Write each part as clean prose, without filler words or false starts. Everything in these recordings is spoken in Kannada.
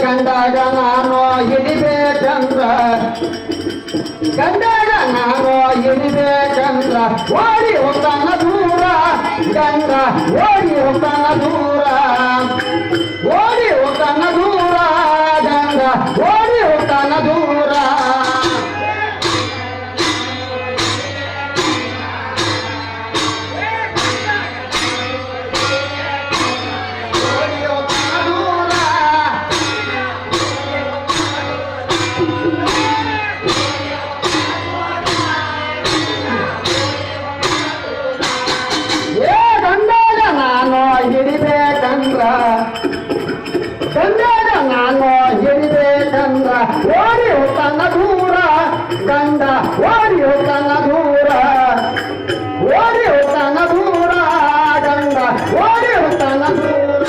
ಗಂಡಾಗ ನಾನು ಹಿಡಿಬೇಕಂದ್ರ ಗಂಡಾಗ ನಾನು ಹಿಡಿಬೇಕಂದ್ರ ಓಡಿ ಹೋಗ್ತಾನ ದೂರ ಗಂಡ ಓಡಿ ಹೋಗ್ತಾನ ದೂರ ಓಡಿ ಹೋಗ್ತಾನ ದೂರ ಗಂಡ ಓಡಿ ಹೋಗ್ತಾನ ದೂರ ಗಂಡಾಗ ನಾನು ಹಿಡಿಬೇಕಂದ್ರ ಓಡಿ ಹೋಗ್ತಾನ ದೂರ ಗಂಡ ಓಡಿ ಹೋಗ್ತಾನ ದೂರ ಓಡಿ ಹೋಗ್ತಾನ ದೂರ ಗಂಡ ಓಡಿ ಹೋಗ್ತಾನ ದೂರ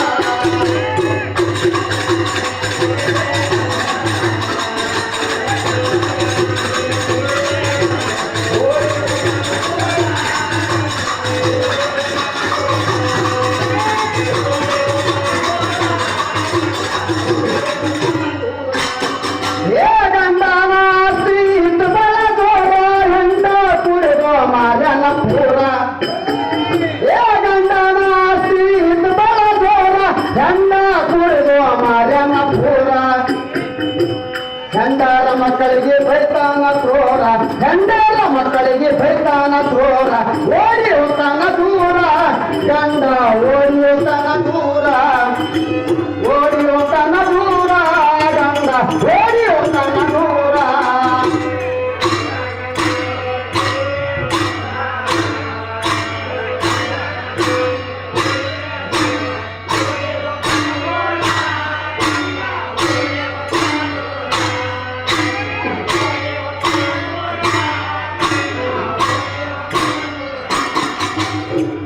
ಗಂಡರ ಮಕ್ಕಳಿಗೆ ಬೈತಾನ ಕ್ರೋರ ಗಂಡರ ಮಕ್ಕಳಿಗೆ ಬೈತಾನ ಕ್ರೋರ ಓಡಿ ಹೋಗ್ತಾನ ದೂರ ಗಂಡ ಓಡಿ ಹೋಗ್ತಾನ ದೂರ ಓಡಿ ಹೋಗ್ತಾನ ದೂರ ಗಂಡ ಓಡಿ ಹೋಗ್ತಾನ ದೂರ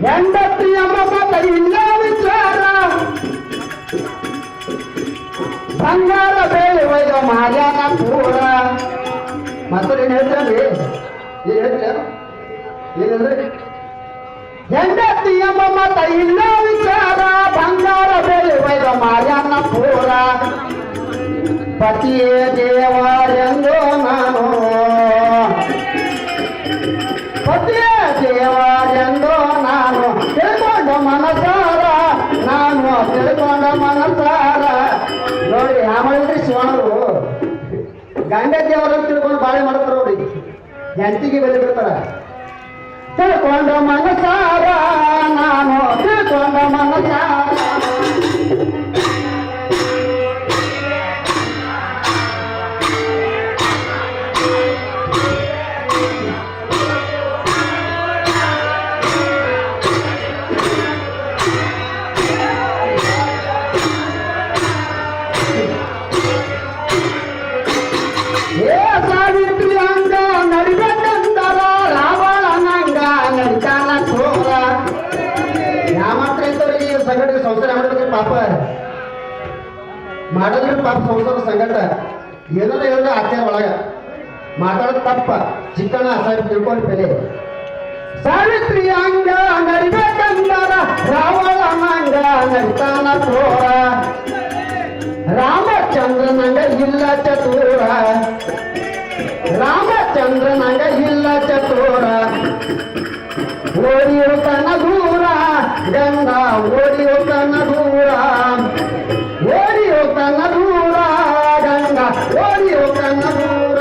ಹೆಂಡತಿಯ ಮಮತ ಇಲ್ಲ ವಿಚಾರ ಬಂಗಾರ ಬೇಳೆ ಒಯ್ದ ಮಾರ್ಯಾನ ಪೂರ ಮತ್ತೇನು ಹೇಳ್ತೀರಿ ಏನು ಹೇಳ್ತೀರ ಏನಂದ್ರೆ ಹೆಂಡತಿಯ ಮಮತ ಇಲ್ಲ ವಿಚಾರ ಬಂಗಾರ ಬೇಳೆ ಒಯ್ದ ಮಾರ್ಯಾನ ಪೂರ ಪತಿಯೇ ದೇವರೆಂದು ನಾನು ಪತಿಯೇ ದೇವರೆಂದು ನಾನು ತಿಳ್ಕೊಂಡ ಮನಸಾರ ನಾನು ತಿಳ್ಕೊಂಡ ಮನಸಾರ ನೋಡಿ ಆಮೇಲೆ ಶಿವಣರು ಗಂಡ ದೇವರ ತಿಳ್ಕೊಂಡು ಬಾಳೆ ಮಾಡ್ತಾರ ನೋಡಿ ಹೆಂಡತಿಗೆ ಬೆಲೆ ಬಿಡ್ತಾರ ತಿಳ್ಕೊಂಡ ಮನಸಾರ ನಾನು ತಿಳ್ಕೊಂಡ ಮನಸಾರ ಸಾವಿತ್ರಿ ಅಂಗ ನಡಿಬೇಕಂತಾರ ರಾವಣ ನಂಗ ನಡಿತಾನ ಕ್ರೋರ ಯಾವ ಮಾತ್ರ ಇಂಥವ್ರಿಗೆ ಸಂಘಟನೆ ಸಂಸಾರ ಮಾಡಿದ್ರೆ ಪಾಪ ಮಾಡಿದ್ರೆ ಪಾಪ ಸಂಸಾರ ಸಂಘಟ ಏನೋ ಏನೋ ಆಚಾರ ಒಳಗ ಮಾತಾಡೋದು ತಪ್ಪ ಚಿಕ್ಕಣ ಸಾಹೇಬ್ ತಿಳ್ಕೊಂಡು ಬೆಲೆ ಸಾವಿತ್ರಿ ಅಂಗ ನಡಿಬೇಕಂತಾರ ರಾವಣ ನಂಗ ನಡಿತಾನ ಕ್ರೋರ ರಾಮಚಂದ್ರನಂಗ ಇಲ್ಲ ಚತುರ ರಾಮಚಂದ್ರನಂಗ ಇಲ್ಲ ಚತುರ ಓಡಿ ಹೋಗ್ತಾನ ದೂರ ಗಂಗ ಓಡಿ ಹೋಗ್ತಾನ ದೂರ ಓಡಿ ಹೋಗ್ತಾನ ದೂರ ಗಂಗ ಓಡಿ ಹೋಗ್ತಾನ ದೂರ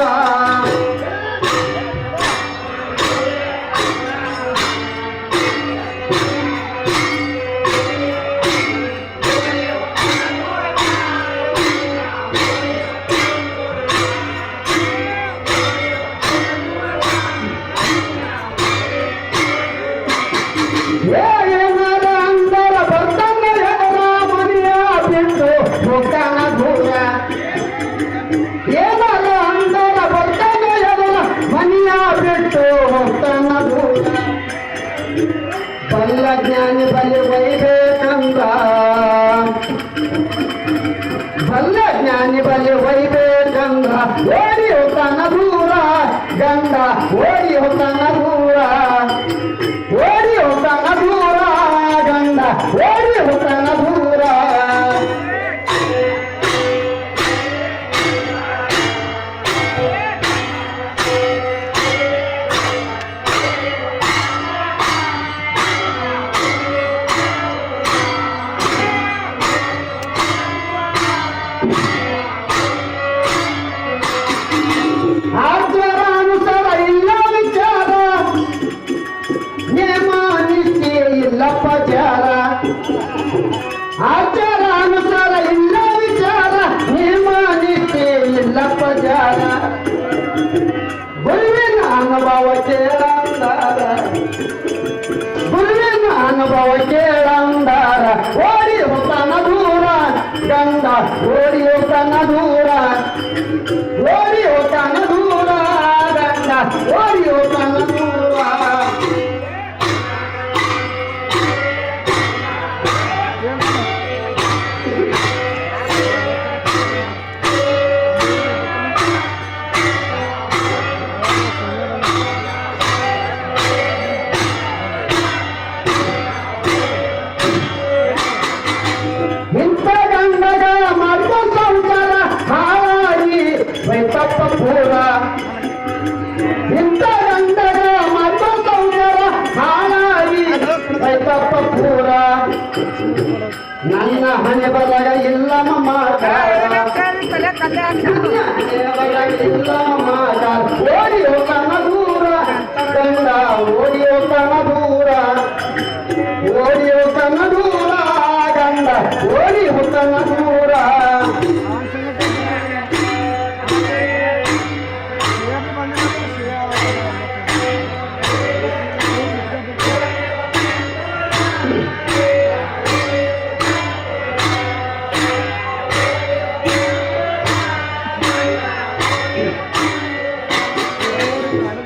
ಏನಾರ ಅಂದರ ಬರ್ತಂಗ ಮನೆಯ ಬಿಟ್ಟು ಹೋಗ್ತಾನ ದೂರ ಓಡಿ ಹೋಗ್ತಾನ ದೂರ ಗಂಡ ಓಡಿ ಹೋಗ್ತಾನ ದೂರ ಓಡಿ ಹೋಗ್ತಾನ ದೂರ ಗಂಡ ಓಡಿ ಹೋಗ್ತಾನ ದೂರ ಆಚಾರಾನುಸಾರ ಇಲ್ಲ ವಿಚಾರ ನೇಮ ನಿಷ್ಠೆ ಇಲ್ಲ ಪಚಾರ ಆಚಾರಾನುಸಾರ ಇಲ್ಲ ವಿಚಾರ ನೇಮ ನಿಷ್ಠೆ ಇಲ್ಲ ಪಚಾರ ಗುರುವಿನ ಅನುಭವ ಕೇಳಂದಾರ ಗುರುವಿನ ಅನುಭವ ಕೇಳಂದಾರ ಓಡಿ ಹೋಗ್ತಾನ ದೂರ ಗಂಡ ಓಡಿ ಹೋಗ್ತಾನ ದೂರ ಓಡಿ ಹೋಗ್ತಾನ ದೂರ ಗಂಡ ಓಡಿ ಹೋಗ್ತಾನ ದೂರ ಇಂಥ ಗಂಡಗ ಮಾಡ್ಕೊ ಸಂಸಾರ ಹಾಳಾಗಿ ವೈತಪ್ಪ ಪೂರ ಇಂಥ ಗಂಡಗ ಮಾಡ್ಕೊ ಸಂಸಾರ ಹಾಳಾಗಿ ವೈತಪ್ಪ ಪೂರ ನನ್ನ ಹಣೆ ಬರಗ ಇಲ್ಲ ಓಡಿ ಹೋಗ್ತಾನ ದೂರ ಗಂಡ ಓಡಿ ಹೋಗ್ತಾನ ದೂರ ಓಡಿ ಹೋಗ್ತಾನ ದೂರ ಗಂಡ ಓಡಿ ಹೋಗ್ತಾನ ದೂರ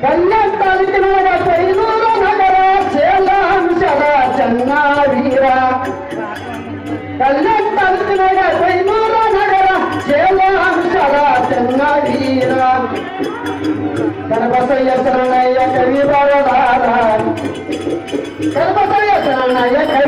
ಕಲ್ಯಾಣ ತಾಲೂಕಿನೊಳಗ ಕೈನೂರು ನಗರ ಸೇಲಾಂಶದ ಚನ್ನಾವೀರ ಕಲ್ಯಾಣ ತಾಲೂಕಿನೊಳಗ ಕೈನೂರು ನಗರ ಸೇಲಾಂಶದ ಚನ್ನಾವೀರ ಕನಬಸಯ್ಯ ಶರಣಯ್ಯ ಕವಿ ಬರದಾರ ಕನಬಸಯ್ಯ ಶರಣಯ್ಯ ಕವಿ